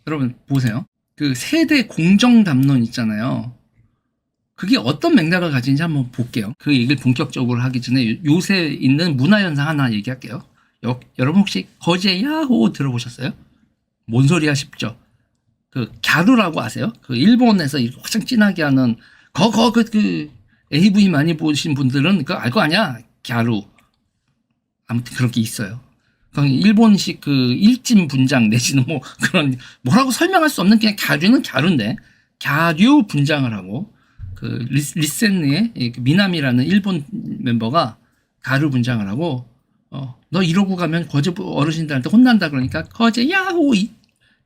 여러분 보세요. 그 세대 공정 담론 있잖아요. 그게 어떤 맥락을 가지는지 한번 볼게요. 그 얘기를 본격적으로 하기 전에 요새 있는 문화현상 하나 얘기할게요. 여러분 혹시 거제 야호 들어보셨어요? 뭔 소리야 싶죠? 그 갸루라고 아세요? 그 일본에서 가장 진하게 하는 그 AV 많이 보신 분들은 그거 알 거 아니야? 갸루. 아무튼 그런 게 있어요. 일본식 그 일진 분장 내지는 뭐 그런 뭐라고 설명할 수 없는 그냥 갸류는 갸루인데 갸류 분장을 하고 그 리센느의 미나미라는 일본 멤버가 가루 분장을 하고 너 이러고 가면 거제 어르신들한테 혼난다 그러니까 거제 야호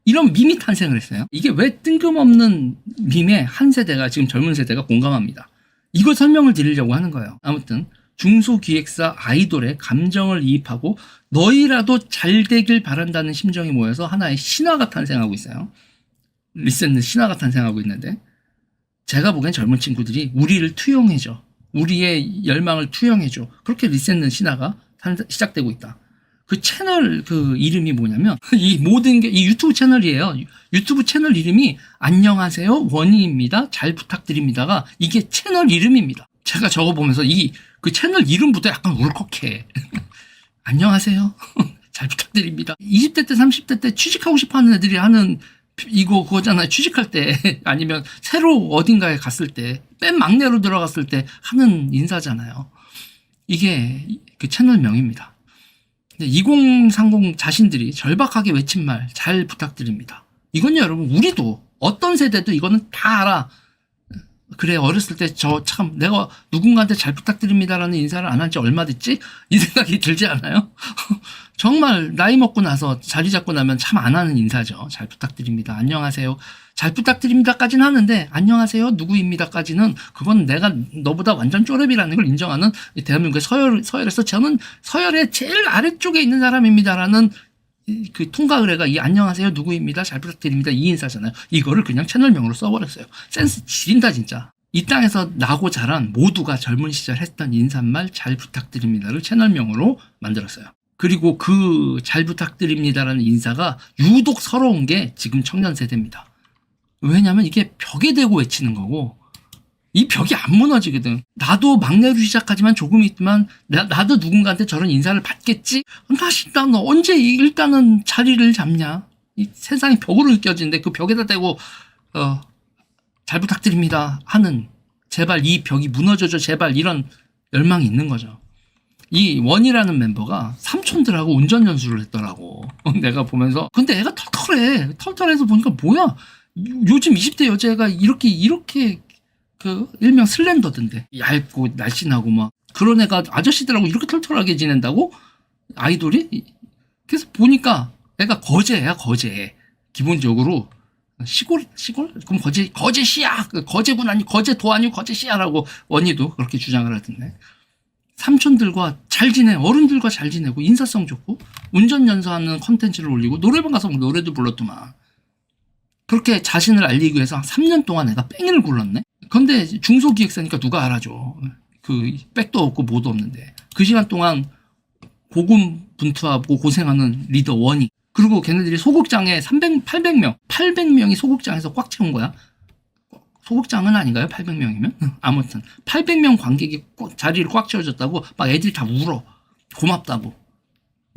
이런 밈이 탄생을 했어요. 이게 왜 뜬금없는 밈에 한 세대가 지금 젊은 세대가 공감합니다. 이걸 설명을 드리려고 하는 거예요. 아무튼 중소기획사 아이돌의 감정을 이입하고 너희라도 잘 되길 바란다는 심정이 모여서 하나의 신화가 탄생하고 있어요. 리센느 신화가 탄생하고 있는데 제가 보기엔 젊은 친구들이 우리를 투영해줘. 우리의 열망을 투영해줘. 그렇게 리센느 신화가 시작되고 있다. 그 채널 그 이름이 뭐냐면 이 모든 게 이 유튜브 채널이에요. 유튜브 채널 이름이 안녕하세요 원희입니다. 잘 부탁드립니다가 이게 채널 이름입니다. 제가 저거 보면서 그 채널 이름부터 약간 울컥해. 안녕하세요. 잘 부탁드립니다. 20대 때 30대 때 취직하고 싶어하는 애들이 하는 그거잖아요. 취직할 때 아니면 새로 어딘가에 갔을 때 맨 막내로 들어갔을 때 하는 인사잖아요. 이게 그 채널명입니다. 2030 자신들이 절박하게 외친 말 잘 부탁드립니다. 이건요 여러분 우리도 어떤 세대도 이거는 다 알아. 그래 어렸을 때 저 참 내가 누군가한테 잘 부탁드립니다라는 인사를 안 한 지 얼마 됐지? 이 생각이 들지 않아요? 정말 나이 먹고 나서 자리 잡고 나면 참 안 하는 인사죠. 잘 부탁드립니다. 안녕하세요. 잘 부탁드립니다까지는 하는데 안녕하세요 누구입니다까지는 그건 내가 너보다 완전 쪼렙이라는 걸 인정하는 대한민국의 서열에서 저는 서열의 제일 아래쪽에 있는 사람입니다라는 그 통과 의뢰가 이 안녕하세요 누구입니다 잘 부탁드립니다 이 인사잖아요. 이거를 그냥 채널명으로 써버렸어요. 센스 지린다 진짜. 이 땅에서 나고 자란 모두가 젊은 시절 했던 인사말 잘 부탁드립니다를 채널명으로 만들었어요. 그리고 그 잘 부탁드립니다라는 인사가 유독 서러운 게 지금 청년 세대입니다. 왜냐면 이게 벽에 대고 외치는 거고 이 벽이 안 무너지거든. 나도 막내로 시작하지만 조금 있지만 나도 누군가한테 저런 인사를 받겠지? 난 언제 일단은 자리를 잡냐? 이 세상이 벽으로 느껴지는데 그 벽에다 대고 잘 부탁드립니다 하는 제발 이 벽이 무너져줘 제발 이런 열망이 있는 거죠. 이 원이라는 멤버가 삼촌들하고 운전 연수를 했더라고. 내가 보면서 근데 애가 털털해서 보니까 뭐야 요즘 20대 여자애가 이렇게 그 일명 슬렌더던데 얇고 날씬하고 막 그런 애가 아저씨들하고 이렇게 털털하게 지낸다고 아이돌이. 그래서 보니까 애가 거제야 거제. 기본적으로 시골 그럼 거제시야 거제군 아니 거제도 아니고 거제시야라고 원희도 그렇게 주장을 하던데 삼촌들과 잘 지내 어른들과 잘 지내고 인사성 좋고 운전 연수하는 컨텐츠를 올리고 노래방 가서 노래도 불렀더만. 그렇게 자신을 알리기 위해서 3년 동안 애가 뺑이를 굴렀네. 근데 중소기획사니까 누가 알아줘. 그 백도 없고 뭐도 없는데 그 시간 동안 고군분투하고 고생하는 리더 원이. 그리고 걔네들이 소극장에 800명이 소극장에서 꽉 채운 거야. 소극장은 아닌가요? 800명이면? 아무튼 800명 관객이 자리를 꽉 채워줬다고 막 애들이 다 울어. 고맙다고.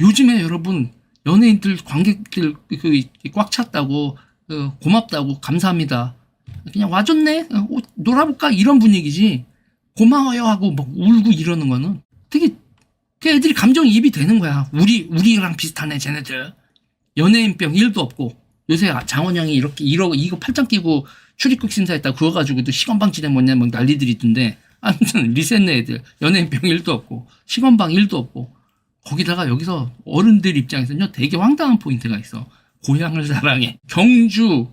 요즘에 여러분 연예인들 관객들 꽉 찼다고 고맙다고 감사합니다. 그냥 와줬네 놀아볼까 이런 분위기지 고마워요 하고 막 울고 이러는 거는 되게 애들이 감정이입이 되는 거야. 우리랑 비슷하네 쟤네들. 연예인병 1도 없고 요새 장원영이 이거 팔짱 끼고 출입국 심사했다 그거 가지고도 시건방 지대 뭐냐 막 난리들이 있던데 아무튼 리센네 애들 연예인병 1도 없고 시건방 1도 없고 거기다가 여기서 어른들 입장에서는요 되게 황당한 포인트가 있어. 고향을 사랑해. 경주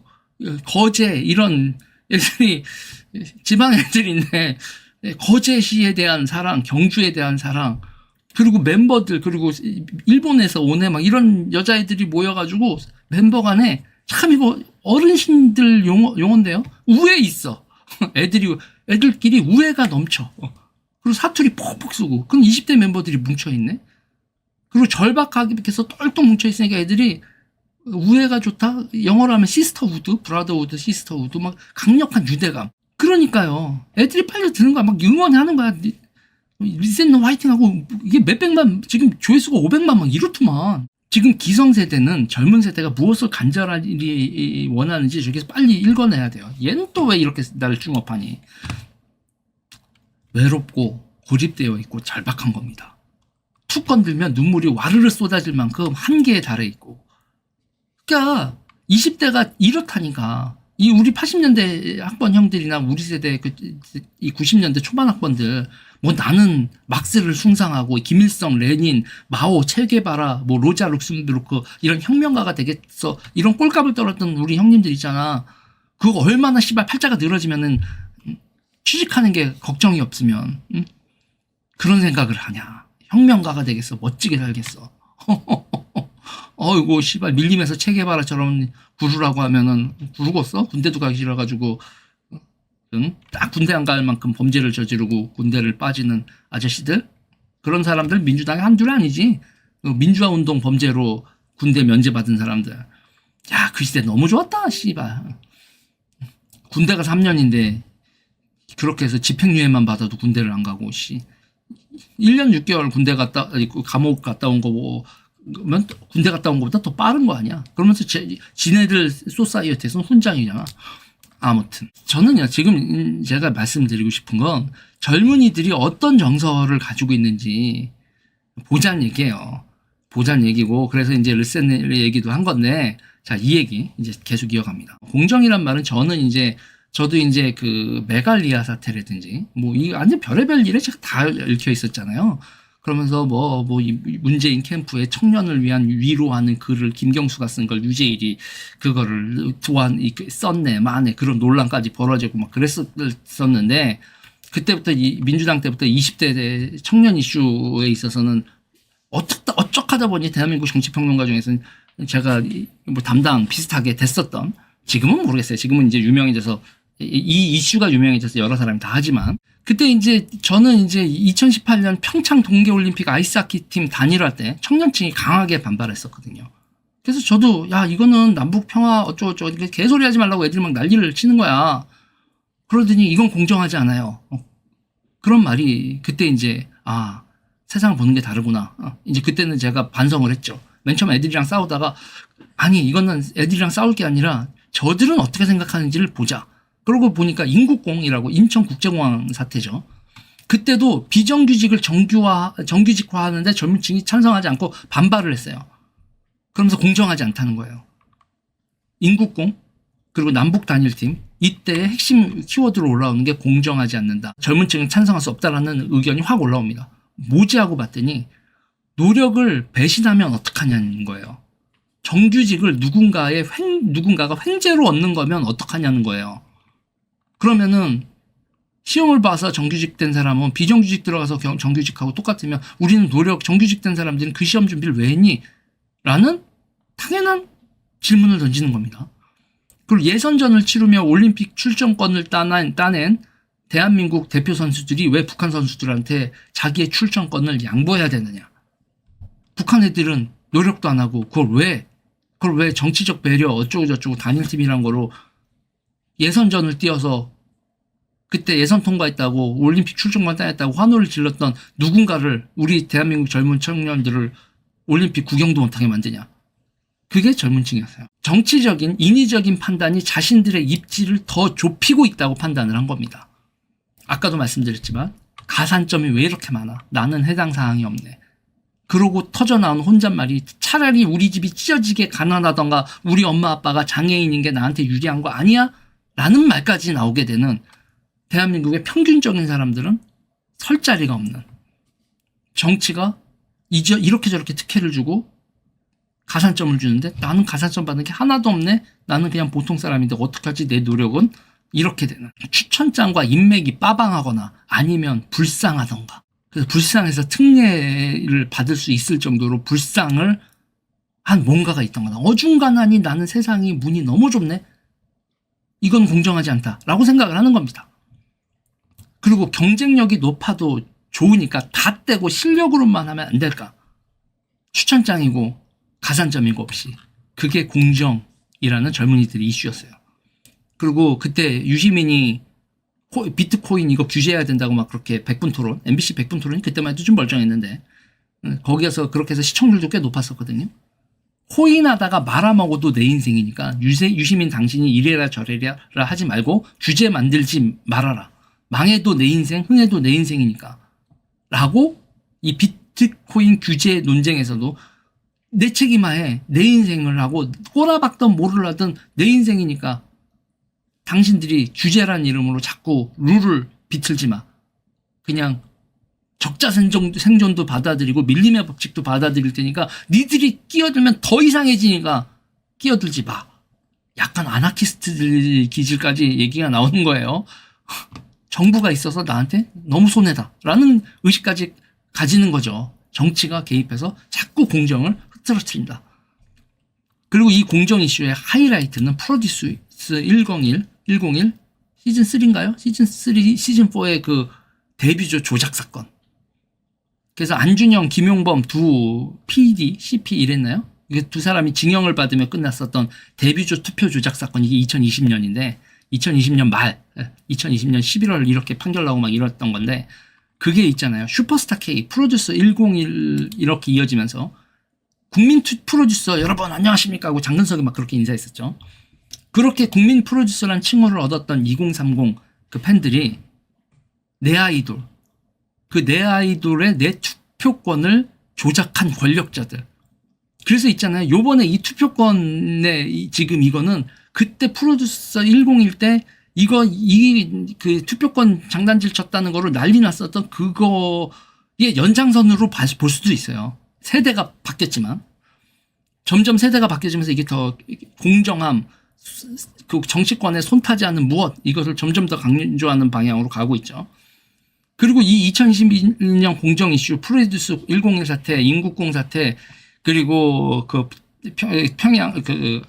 거제 이런 애들이 지방 애들인데 거제시에 대한 사랑 경주에 대한 사랑 그리고 멤버들 그리고 일본에서 오네 막 이런 여자애들이 모여가지고 멤버 간에 참 이거 어르신들 용어인데요. 우애 있어. 애들끼리 우애가 넘쳐. 그리고 사투리 퍽퍽 쓰고. 그럼 20대 멤버들이 뭉쳐있네. 그리고 절박하게 해서 똘똘 뭉쳐있으니까 애들이 우애가 좋다? 영어로 하면 시스터후드, 브라더후드, 시스터후드, 막 강력한 유대감. 그러니까요. 애들이 빨려 드는 거야. 막 응원하는 거야. 리셋너 화이팅하고 이게 몇백만, 지금 조회수가 500만 막 이렇더만. 지금 기성세대는 젊은 세대가 무엇을 간절히 원하는지 저기서 빨리 읽어내야 돼요. 얘는 또 왜 이렇게 나를 중업하니? 외롭고 고립되어 있고 절박한 겁니다. 툭 건들면 눈물이 와르르 쏟아질 만큼 한계에 달해 있고. 그러니까 20대가 이렇다니까. 이 우리 80년대 학번 형들이나 우리 세대 이 90년대 초반 학번들 뭐 나는 막스를 숭상하고 김일성, 레닌, 마오, 체게바라, 뭐 로자 룩셈부르크 이런 혁명가가 되겠어 이런 꼴값을 떨었던 우리 형님들 있잖아. 그거 얼마나 씨발 팔자가 늘어지면은 취직하는 게 걱정이 없으면 그런 생각을 하냐. 혁명가가 되겠어. 멋지게 살겠어. 어이구 씨발 밀림에서 체게바라처럼 구르라고 하면은 구르겠어? 군대도 가기 싫어가지고 딱 군대 안 갈 만큼 범죄를 저지르고 군대를 빠지는 아저씨들? 그런 사람들 민주당의 한둘이 아니지. 민주화 운동 범죄로 군대 면제받은 사람들. 야, 그 시대 너무 좋았다 씨발. 군대가 3년인데 그렇게 해서 집행유예만 받아도 군대를 안 가고 씨 1년 6개월 군대 갔다 감옥 갔다 온 거고 면 군대 갔다 온 것보다 더 빠른 거 아니야. 그러면서 지네들 소사이어티에서는 훈장이잖아. 아무튼 저는요 지금 제가 말씀드리고 싶은 건 젊은이들이 어떤 정서를 가지고 있는지 보자는 얘기예요. 보자는 얘기고 그래서 이제 르센 얘기도 한 건데 자, 이 얘기 이제 계속 이어갑니다. 공정이란 말은 저도 이제 그 메갈리아 사태라든지 뭐 이 완전 별의별 일에 제가 다 얽혀 있었잖아요. 그러면서 이 문재인 캠프의 청년을 위한 위로하는 글을 김경수가 쓴 걸 유재일이 그거를 썼네 마네 그런 논란까지 벌어지고 막 그랬었는데 그때부터 민주당 때부터 20대 청년 이슈에 있어서는 어쩌하다 보니 대한민국 정치평론가 중에서는 제가 뭐 담당 비슷하게 됐었던 지금은 모르겠어요. 지금은 이제 유명해져서 이 이슈가 유명해져서 여러 사람이 다 하지만 그때 이제 저는 이제 2018년 평창 동계올림픽 아이스하키 팀 단일화 때 청년층이 강하게 반발했었거든요. 그래서 저도 야 이거는 남북 평화 어쩌고저쩌고 개소리 하지 말라고 애들이 막 난리를 치는 거야. 그러더니 이건 공정하지 않아요. 그런 말이 그때 이제 세상을 보는 게 다르구나. 이제 그때는 제가 반성을 했죠. 맨 처음 애들이랑 싸우다가 아니 이거는 애들이랑 싸울 게 아니라 저들은 어떻게 생각하는지를 보자. 그러고 보니까 인국공이라고 인천국제공항 사태죠. 그때도 비정규직을 정규직화하는데 젊은층이 찬성하지 않고 반발을 했어요. 그러면서 공정하지 않다는 거예요. 인국공 그리고 남북 단일팀 이때의 핵심 키워드로 올라오는 게 공정하지 않는다. 젊은층은 찬성할 수 없다라는 의견이 확 올라옵니다. 뭐지 하고 봤더니 노력을 배신하면 어떡하냐는 거예요. 정규직을 누군가가 횡재로 얻는 거면 어떡하냐는 거예요. 그러면은 시험을 봐서 정규직 된 사람은 비정규직 들어가서 정규직하고 똑같으면 우리는 정규직 된 사람들은 그 시험 준비를 왜 했니? 라는 당연한 질문을 던지는 겁니다. 그리고 예선전을 치르며 올림픽 출전권을 따낸 대한민국 대표 선수들이 왜 북한 선수들한테 자기의 출전권을 양보해야 되느냐? 북한 애들은 노력도 안 하고 그걸 왜 정치적 배려 어쩌고저쩌고 단일팀이란 거로 예선전을 뛰어서 그때 예선 통과했다고 올림픽 출전권 따냈다고 환호를 질렀던 누군가를 우리 대한민국 젊은 청년들을 올림픽 구경도 못하게 만드냐. 그게 젊은층이었어요. 정치적인 인위적인 판단이 자신들의 입지를 더 좁히고 있다고 판단을 한 겁니다. 아까도 말씀드렸지만 가산점이 왜 이렇게 많아? 나는 해당 사항이 없네. 그러고 터져나온 혼잣말이 차라리 우리 집이 찢어지게 가난하던가 우리 엄마 아빠가 장애인인 게 나한테 유리한 거 아니야? 라는 말까지 나오게 되는 대한민국의 평균적인 사람들은 설 자리가 없는 정치가 이렇게 저렇게 특혜를 주고 가산점을 주는데 나는 가산점 받는 게 하나도 없네. 나는 그냥 보통 사람인데 어떡하지 내 노력은 이렇게 되는 추천장과 인맥이 빠방하거나 아니면 불쌍하던가 그래서 불쌍해서 특례를 받을 수 있을 정도로 불쌍을 한 뭔가가 있던거나 어중간하니 나는 세상이 문이 너무 좁네. 이건 공정하지 않다라고 생각을 하는 겁니다. 그리고 경쟁력이 높아도 좋으니까 다 떼고 실력으로만 하면 안 될까? 추천장이고 가산점이고 없이 그게 공정이라는 젊은이들의 이슈였어요. 그리고 그때 유시민이 비트코인 이거 규제해야 된다고 막 그렇게 100분 토론, MBC 100분 토론이 그때만 해도 좀 멀쩡했는데 거기에서 그렇게 해서 시청률도 꽤 높았었거든요. 코인하다가 말아먹어도 내 인생이니까 유시민 당신이 이래라 저래라 하지 말고 규제 만들지 말아라. 망해도 내 인생, 흥해도 내 인생이니까. 라고 이 비트코인 규제 논쟁에서도 내 책임하에 내 인생을 하고 꼬라박던 뭐를 하든 내 인생이니까 당신들이 규제란 이름으로 자꾸 룰을 비틀지 마. 그냥 적자 생존도 받아들이고 밀림의 법칙도 받아들일 테니까 니들이 끼어들면 더 이상해지니까 끼어들지 마. 약간 아나키스트들 기질까지 얘기가 나오는 거예요. 정부가 있어서 나한테 너무 손해다 라는 의식까지 가지는 거죠. 정치가 개입해서 자꾸 공정을 흐트러뜨린다. 그리고 이 공정 이슈의 하이라이트는 프로듀스 101 시즌 3인가요? 시즌 3, 시즌 4의 그 데뷔조 조작 사건. 그래서 안준영, 김용범 두 PD, CP 이랬나요? 이게 두 사람이 징역을 받으며 끝났었던 데뷔조 투표 조작 사건. 이게 2020년인데 2020년 말, 2020년 11월 이렇게 판결 나오고 막 이랬던 건데 그게 있잖아요. 슈퍼스타 K, 프로듀서 101 이렇게 이어지면서 국민 프로듀서 여러분 안녕하십니까 하고 장근석이 막 그렇게 인사했었죠. 그렇게 국민 프로듀서란 칭호를 얻었던 2030 그 팬들이 내 아이돌, 그 내 아이돌의 내 투표권을 조작한 권력자들. 그래서 있잖아요. 요번에 이 투표권의 지금 이거는 그때 프로듀서 101 때 그 투표권 장단질 쳤다는 거를 난리 났었던 그거의 연장선으로 볼 수도 있어요. 세대가 바뀌었지만. 점점 세대가 바뀌어지면서 이게 더 공정함, 그 정치권에 손타지 않는 무엇, 이것을 점점 더 강조하는 방향으로 가고 있죠. 그리고 이 2021년 공정 이슈, 프로듀스 101 사태, 인국공 사태, 그리고 그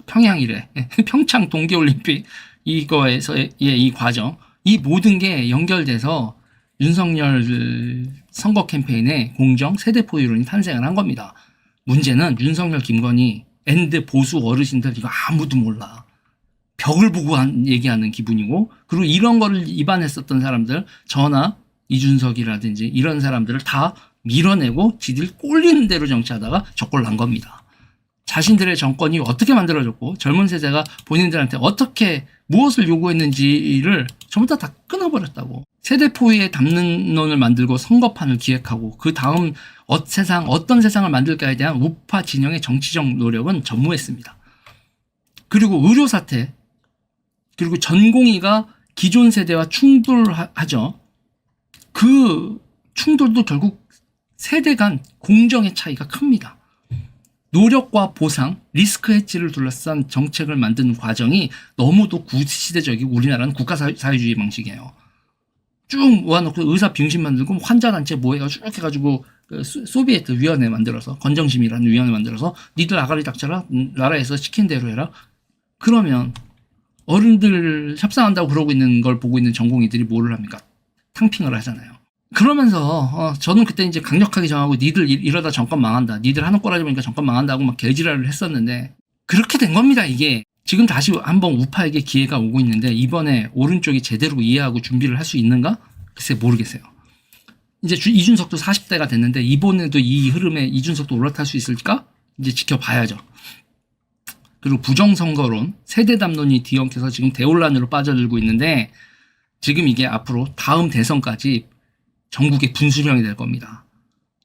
평양이래. 평창 동계올림픽 이거에서의 이 과정, 이 모든 게 연결돼서 윤석열 선거 캠페인의 공정 세대포 이론이 탄생을 한 겁니다. 문제는 윤석열, 김건희, 앤드 보수 어르신들 이거 아무도 몰라. 벽을 보고 얘기하는 기분이고, 그리고 이런 거를 입안했었던 사람들, 저나 이준석이라든지 이런 사람들을 다 밀어내고 지들 꼴리는 대로 정치하다가 저꼴 난 겁니다. 자신들의 정권이 어떻게 만들어졌고 젊은 세대가 본인들한테 어떻게 무엇을 요구했는지를 전부 다 끊어버렸다고. 세대포위의 담론을 만들고 선거판을 기획하고 그 다음 어떤 세상을 만들까에 대한 우파 진영의 정치적 노력은 전무했습니다. 그리고 의료 사태, 그리고 전공의가 기존 세대와 충돌하죠. 그 충돌도 결국 세대 간 공정의 차이가 큽니다. 노력과 보상, 리스크 해지를 둘러싼 정책을 만드는 과정이 너무도 구시대적이고 우리나라는 국가사회주의 방식이에요. 쭉 모아놓고 의사 병실 만들고 환자단체 모여서 쭉 해가지고 그 소비에트 위원회 만들어서 건정심이라는 위원회 만들어서 니들 아가리 닥쳐라, 나라에서 시킨 대로 해라. 그러면 어른들 협상한다고 그러고 있는 걸 보고 있는 전공의들이 뭐를 합니까? 탕핑을 하잖아요. 그러면서 저는 그때 이제 강력하게 정하고 니들 이러다 정권 망한다. 니들 하는 꼬라지 보니까 정권 망한다고 막 개지랄을 했었는데 그렇게 된 겁니다. 이게 지금 다시 한번 우파에게 기회가 오고 있는데 이번에 오른쪽이 제대로 이해하고 준비를 할 수 있는가? 글쎄 모르겠어요. 이제 이준석도 40대가 됐는데 이번에도 이 흐름에 이준석도 올라탈 수 있을까? 이제 지켜봐야죠. 그리고 부정선거론, 세대 담론이 뒤엉켜서 지금 대혼란으로 빠져들고 있는데 지금 이게 앞으로 다음 대선까지 전국의 분수령이 될 겁니다.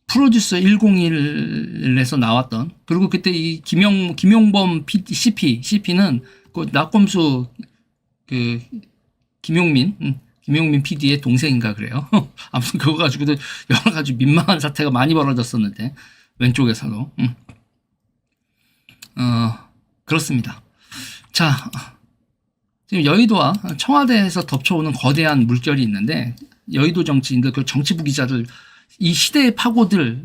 프로듀서 101에서 나왔던, 그리고 그때 이 김용범 CP는 그 낙검수 그 김용민 PD의 동생인가 그래요. 아무튼 그거 가지고도 여러 가지 민망한 사태가 많이 벌어졌었는데 왼쪽에서도 그렇습니다. 자, 지금 여의도와 청와대에서 덮쳐오는 거대한 물결이 있는데 여의도 정치인들, 그 정치부 기자들, 이 시대의 파고들,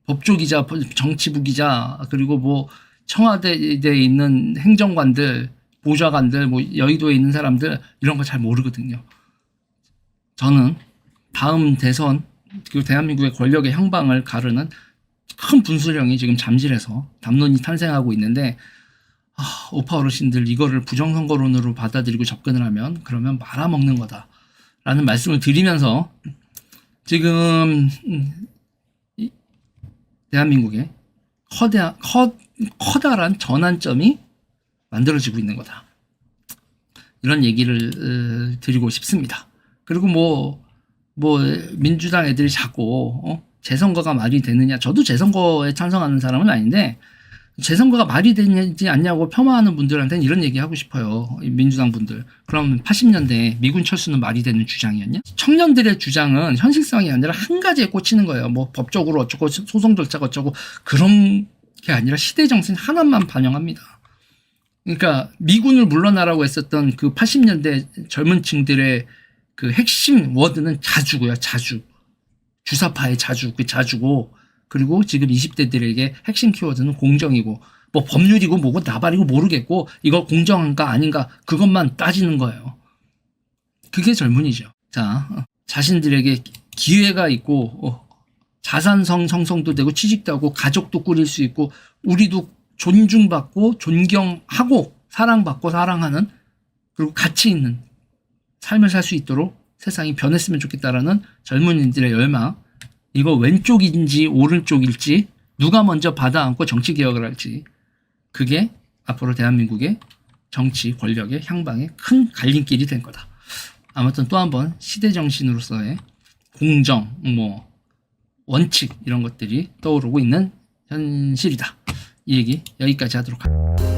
법조 기자, 정치부 기자, 그리고 뭐 청와대에 있는 행정관들, 보좌관들, 뭐 여의도에 있는 사람들 이런 거 잘 모르거든요. 저는 다음 대선, 그리고 대한민국의 권력의 향방을 가르는 큰 분수령이 지금 잠실에서 담론이 탄생하고 있는데 우파 어르신들 이거를 부정선거론으로 받아들이고 접근을 하면 그러면 말아먹는 거다라는 말씀을 드리면서 지금 대한민국에 커다란 전환점이 만들어지고 있는 거다. 이런 얘기를 드리고 싶습니다. 그리고 뭐 민주당 애들이 자꾸 재선거가 말이 되느냐. 저도 재선거에 찬성하는 사람은 아닌데 재선거가 말이 되지 않냐고 폄하하는 분들한테는 이런 얘기 하고 싶어요. 민주당 분들. 그럼 80년대 미군 철수는 말이 되는 주장이었냐? 청년들의 주장은 현실성이 아니라 한 가지에 꽂히는 거예요. 뭐 법적으로 어쩌고 소송 절차가 어쩌고 그런 게 아니라 시대 정신 하나만 반영합니다. 그러니까 미군을 물러나라고 했었던 그 80년대 젊은 층들의 그 핵심 워드는 자주고요. 자주. 주사파의 자주. 그 자주고 그리고 지금 20대들에게 핵심 키워드는 공정이고 뭐 법률이고 뭐고 나발이고 모르겠고 이거 공정한가 아닌가 그것만 따지는 거예요. 그게 젊은이죠. 자, 자신들에게 기회가 있고 자산 형성도 되고 취직도 하고 가족도 꾸릴 수 있고 우리도 존중받고 존경하고 사랑받고 사랑하는 그리고 가치 있는 삶을 살 수 있도록 세상이 변했으면 좋겠다라는 젊은이들의 열망. 이거 왼쪽인지 오른쪽일지 누가 먼저 받아 안고 정치 개혁을 할지 그게 앞으로 대한민국의 정치 권력의 향방의 큰 갈림길이 된 거다. 아무튼 또 한번 시대 정신으로서의 공정, 원칙 이런 것들이 떠오르고 있는 현실이다. 이 얘기 여기까지 하도록 하겠습니다.